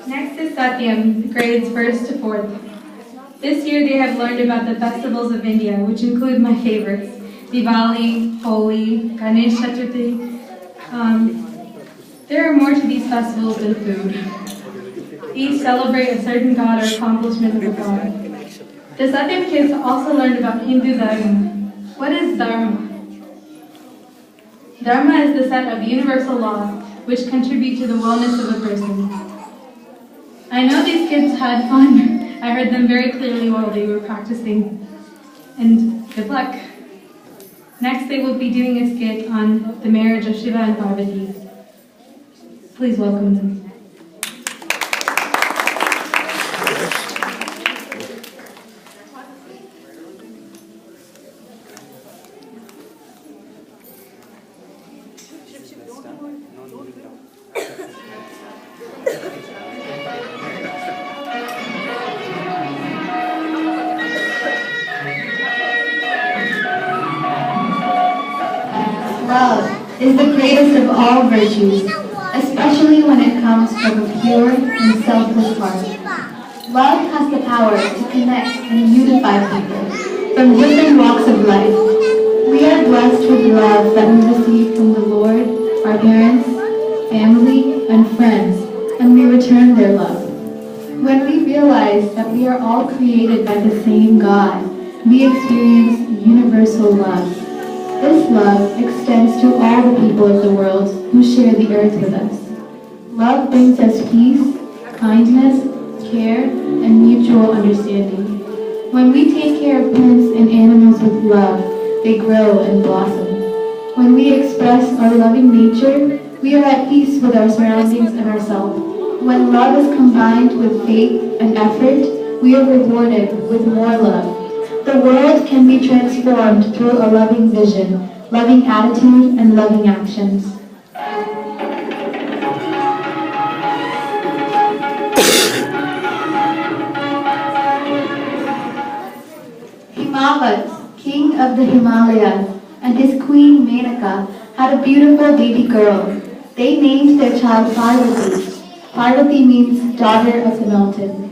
Next is Sathyam, grades 1st to 4th. This year they have learned about the festivals of India, which include my favorites, Diwali, Holi, Ganesh Chaturthi. There are more to these festivals than food. Each celebrate a certain god or accomplishment of a god. The Sathyam kids also learned about Hindu Dharma. What is Dharma? Dharma is the set of universal laws which contribute to the wellness of a person. I know these kids had fun. I heard them very clearly while they were practicing. And good luck. Next, they will be doing a skit on the marriage of Shiva and Parvati. Please welcome them. Love is the greatest of all virtues, especially when it comes from a pure and selfless heart. Love has the power to connect and unify people from different walks of life. We are blessed with love that we receive from the Lord, our parents, family, and friends, and we return their love. When we realize that we are all created by the same God, we experience universal love. This love extends to all the people of the world who share the earth with us. Love brings us peace, kindness, care, and mutual understanding. When we take care of plants and animals with love, they grow and blossom. When we express our loving nature, we are at peace with our surroundings and ourselves. When love is combined with faith and effort, we are rewarded with more love. The world can be transformed through a loving vision, loving attitude, and loving actions. Himavat, king of the Himalayas, and his queen Menaka had a beautiful baby girl. They named their child Parvati. Parvati means daughter of the mountain.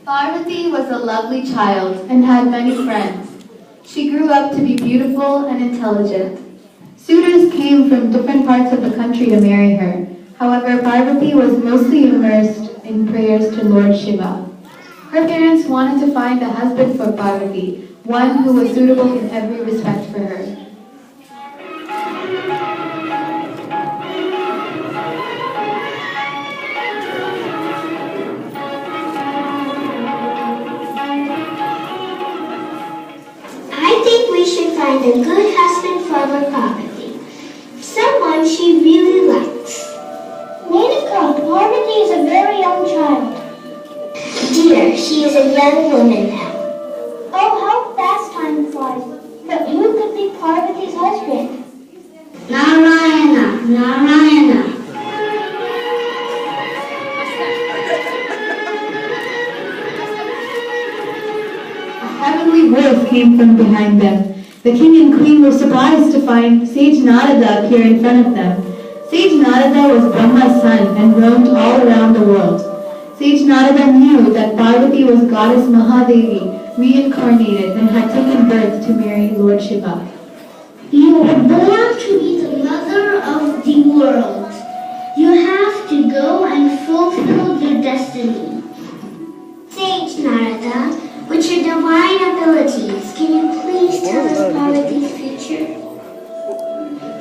Parvati was a lovely child and had many friends. She grew up to be beautiful and intelligent. Suitors came from different parts of the country to marry her. However, Parvati was mostly immersed in prayers to Lord Shiva. Her parents wanted to find a husband for Parvati, one who was suitable in every respect for her. I think we should find a good husband for our Parvati. Someone she really likes. Menaka, Parvati is a very young child. Dear, she is a young woman now. Oh, how fast time flies. But who could be Parvati's husband? Narayana, Narayana. A heavenly voice came from behind them. The king and queen were surprised to find Sage Narada appear in front of them. Sage Narada was Brahma's son and roamed all around the world. Sage Narada knew that Parvati was goddess Mahadevi, reincarnated and had taken birth to marry Lord Shiva. You were born to be the mother of the world. You have to go and fulfill your destiny. Sage Narada, with your divine abilities, can you please tell us Parvati's future?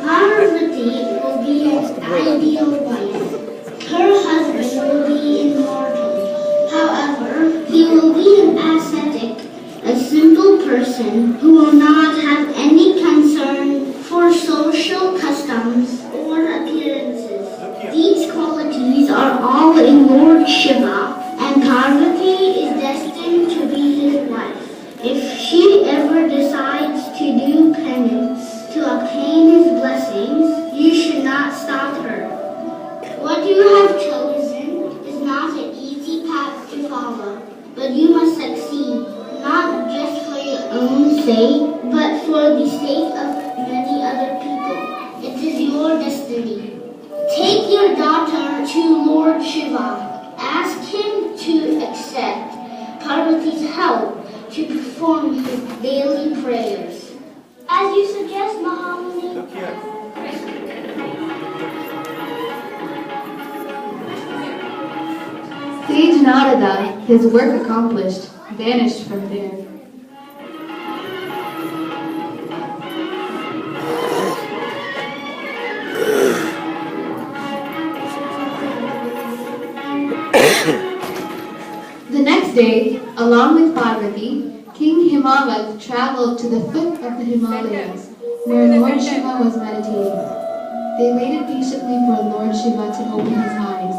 Parvati will be an ideal wife. Her husband will be immortal. However, he will be an ascetic, a simple person who will not have any concern for social customs or appearances. These qualities are all in Lord Shiva, and Parvati is destined to be his wife. If she ever decides to do penance to obtain his blessings, you should not stop her. What you have chosen is not an easy path to follow. to Lord Shiva. Ask him to accept Parvati's help to perform his daily prayers. As you suggest, Mahamuni. Look here. Sage Narada, his work accomplished, vanished from there. The next day, along with Parvati, King Himavat traveled to the foot of the Himalayas, where Lord Shiva was meditating. They waited patiently for Lord Shiva to open his eyes.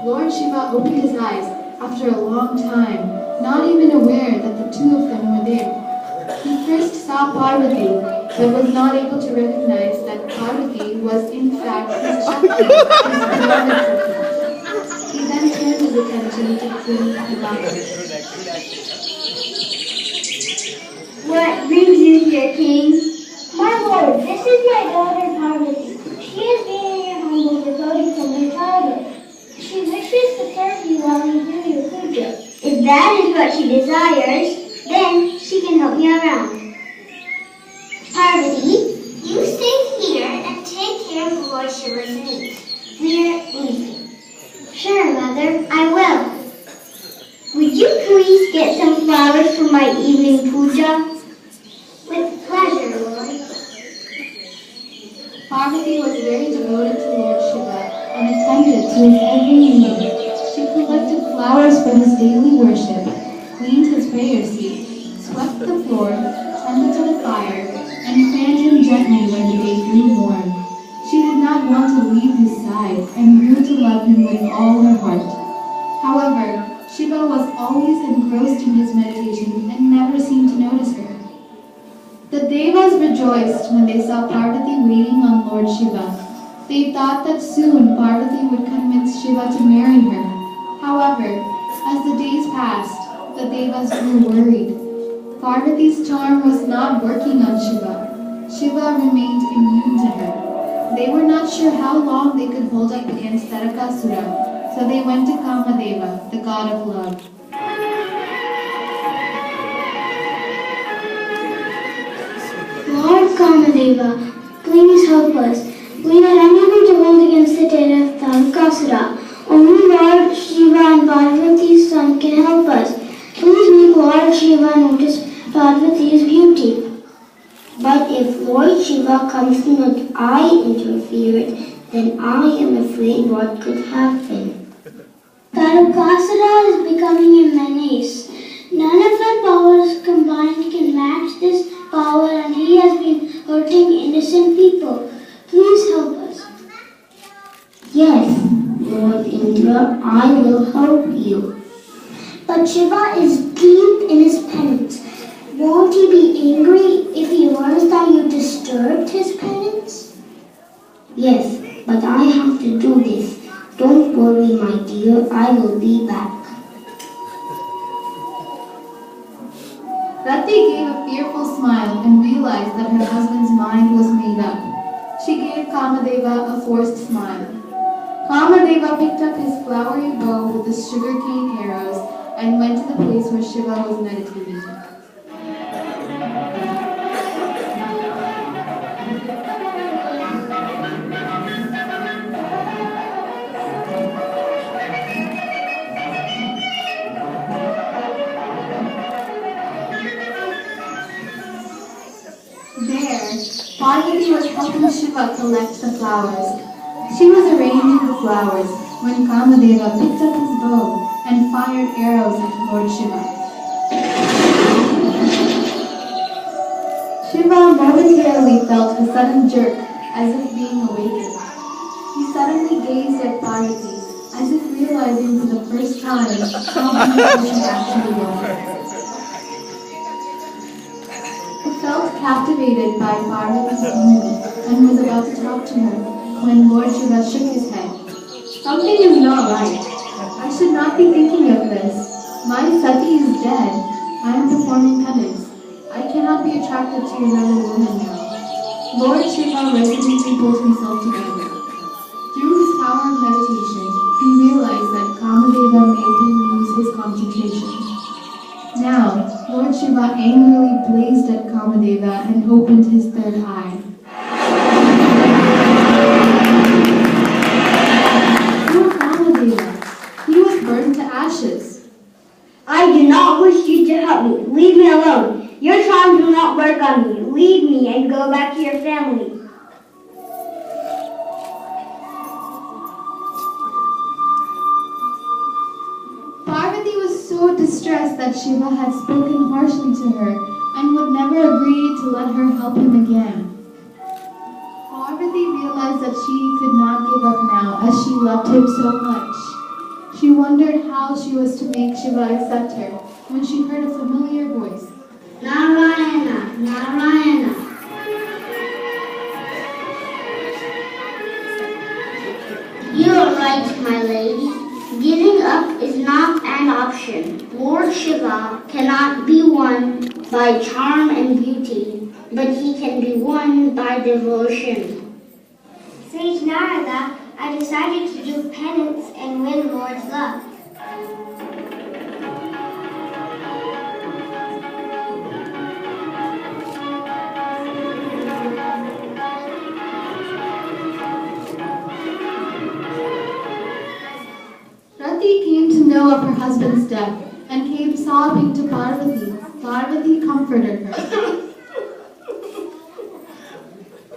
Lord Shiva opened his eyes after a long time, not even aware that the two of them were there. He first saw Parvati, but was not able to recognize that Parvati was in fact his Shakti, his beloved Shakti. He then turned his attention to King Himavat. What brings you here, King? My lord, this is my daughter Parvati. She has been in your home devoted from her childhood. She wishes to serve you while you do your puja. If that is what she desires, then she can help me around. Parvati, you stay here and take care of Lord Shiva's needs. We're leaving. Sure, Mother, I will. Would you please get some flowers for my evening puja? With pleasure, Lord. Parvati was very devoted to Lord Shiva and attended to his every need. She collected flowers for his daily worship, cleaned his prayer seat, swept the floor, tended to the fire, and fanned him gently when the day grew warm. She did not want to leave his side and grew to love him with all her heart. However, Shiva was always engrossed in his meditation and never seemed to notice her. The Devas rejoiced when they saw Parvati waiting on Lord Shiva. They thought that soon Parvati would convince Shiva to marry her. However, as the days passed, the Devas grew worried. Parvati's charm was not working on Shiva. Shiva remained immune to her. They were not sure how long they could hold up against Tarakasura, so they went to Kamadeva, the god of love. Lord Kamadeva, please help us. We are unable to hold against the terror of Tarakasura. Only Lord Shiva and Parvati's son can help us. Please make Lord Shiva notice Parvati's beauty. But if Lord Shiva comes to note I interfered, then I am afraid what could happen. Tarakasura is becoming a menace. None of our powers combined can match this power, and he has been hurting innocent people. Please help us. Yes, Lord Indra, I will help you. But Shiva is deep in his penance. Won't he be angry if he learns that you disturbed his penance? Yes, but I have to do this. Don't worry, my dear, I will be back. Rati gave a fearful smile and realized that her husband's mind was made up. She gave Kamadeva a forced smile. Kamadeva picked up his flowery bow with the sugarcane arrows and went to the place where Shiva was meditating. Parvati was helping Shiva collect the flowers. She was arranging the flowers when Kamadeva picked up his bow and fired arrows at Lord Shiva. Shiva momentarily felt a sudden jerk as if being awakened. He suddenly gazed at Parvati as if realizing for the first time how beautiful she actually was. He felt captivated by Parvati's beauty and was about to talk to her when Lord Shiva shook his head. Something is not right. I should not be thinking of this. My Sati is dead. I am performing penance. I cannot be attracted to another woman now. Lord Shiva resolutely pulled himself together. Through his power of meditation, Shiva angrily blazed at Kamadeva and opened his third eye. Poor Kamadeva, he was burned to ashes. I do not wish you to help me. Leave me alone. Your charms will not work on me. Leave me and go back to your family. Parvati was so distressed that Shiva had spoken harshly to her and would never agree to let her help him again. Parvati realized that she could not give up now as she loved him so much. She wondered how she was to make Shiva accept her when she heard a familiar voice. Narayana, Narayana. You are right, my lady. Giving up is not an option. Lord Shiva cannot be won by charm and beauty, but he can be won by devotion. Sage Narada, I decided to do penance and win Lord's love. Rati came to know of her husband's death and came sobbing to Parvati. Parvati comforted her.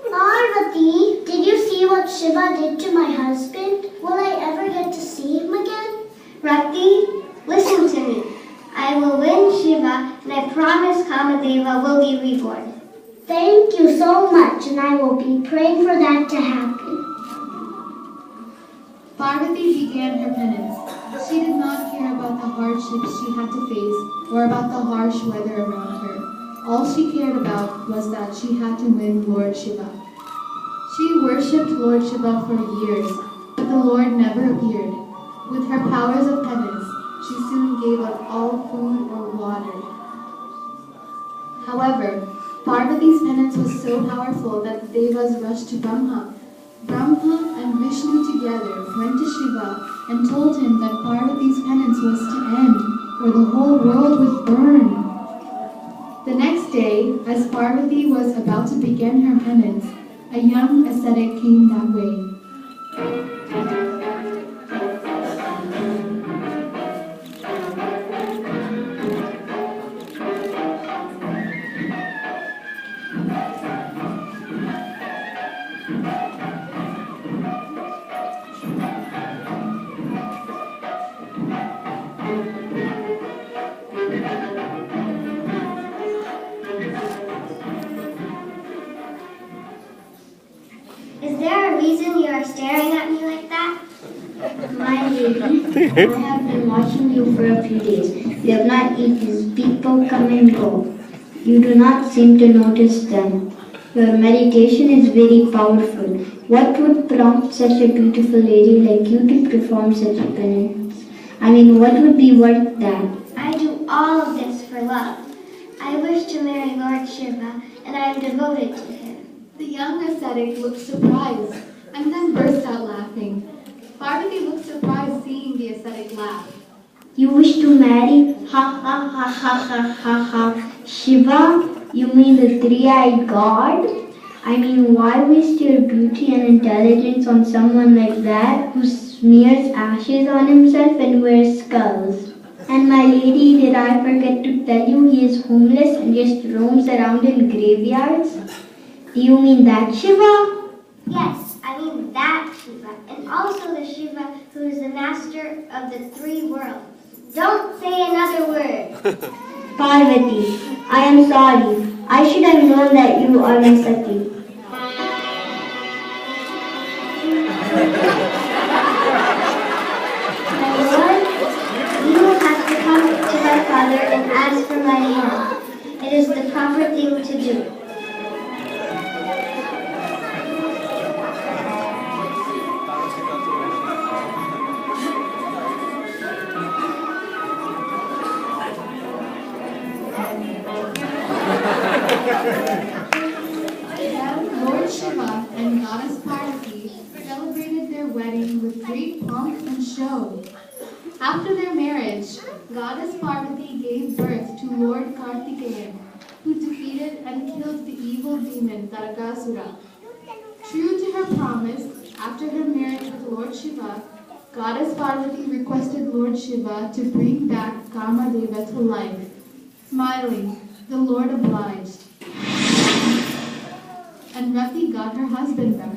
Parvati, did you see what Shiva did to my husband? Will I ever get to see him again? Rati, listen to me. I will win Shiva and I promise Kamadeva will be reborn. Thank you so much, and I will be praying for that to happen. Parvati began her penance. She did not care about the hardships she had to face or about the harsh weather around her. All she cared about was that she had to win Lord Shiva. She worshipped Lord Shiva for years, but the Lord never appeared. With her powers of penance, she soon gave up all food or water. However, Parvati's penance was so powerful that the Devas rushed to Brahma. Brahma and Vishnu together went to Shiva and told him that Parvati's penance was to end, or the whole world would burn. The next day, as Parvati was about to begin her penance, a young ascetic came that way. Is there a reason you are staring at me like that? My lady, I have been watching you for a few days. You have not eaten. People come and go. You do not seem to notice them. Your meditation is very powerful. What would prompt such a beautiful lady like you to perform such a penance? What would be worth that? I do all of this for love. I wish to marry Lord Shiva and I am devoted to him. The young ascetic looked surprised and then burst out laughing. Parvati looked surprised seeing the ascetic laugh. You wish to marry? Ha ha ha ha ha ha ha. Shiva? You mean the three-eyed god? Why waste your beauty and intelligence on someone like that who smears ashes on himself and wears skulls? And my lady, did I forget to tell you he is homeless and just roams around in graveyards? Do you mean that Shiva? Yes, I mean that Shiva, and also the Shiva who is the master of the three worlds. Don't say another word. Parvati, I am sorry. I should have known that you are my Sati. My lord, you will have to come to my father and ask for my hand. It is the proper thing to do. Then Lord Shiva and Goddess Parvati celebrated their wedding with great pomp and show. After their marriage, Goddess Parvati gave birth to Lord Kartikeyan, who defeated and killed the evil demon Taragasura. True to her promise, after her marriage with Lord Shiva, Goddess Parvati requested Lord Shiva to bring back Kamadeva to life. Smiling, the Lord obliged. And Rati got her husband back.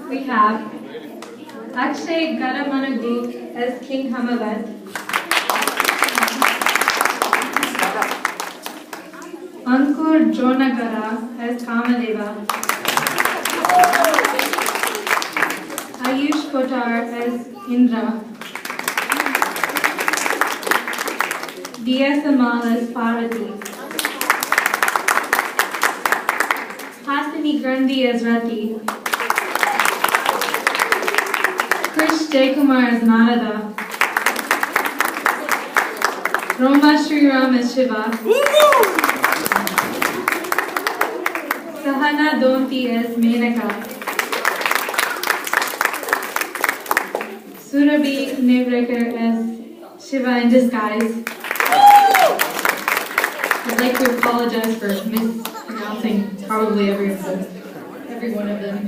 We have Akshay Garamanagu as King Hamavat, Ankur Dronagara as Kamadeva, Ayush Kotar as Indra, DS Amal as Parvati, Hasini Grandi as Rati, Krish Jaykumar as Narada, Roma Sriram as Shiva, Sahana Donti as Menaka, Surabhi Nevrekar as Shiva in disguise. I'd like to apologize for mispronouncing probably every one of them.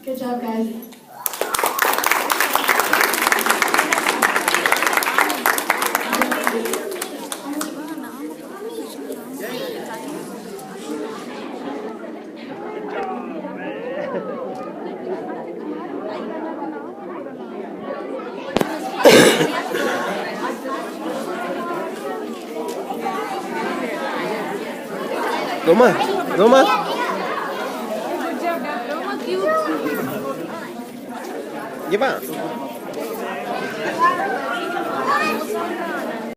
Good job, guys. Roma. Give up.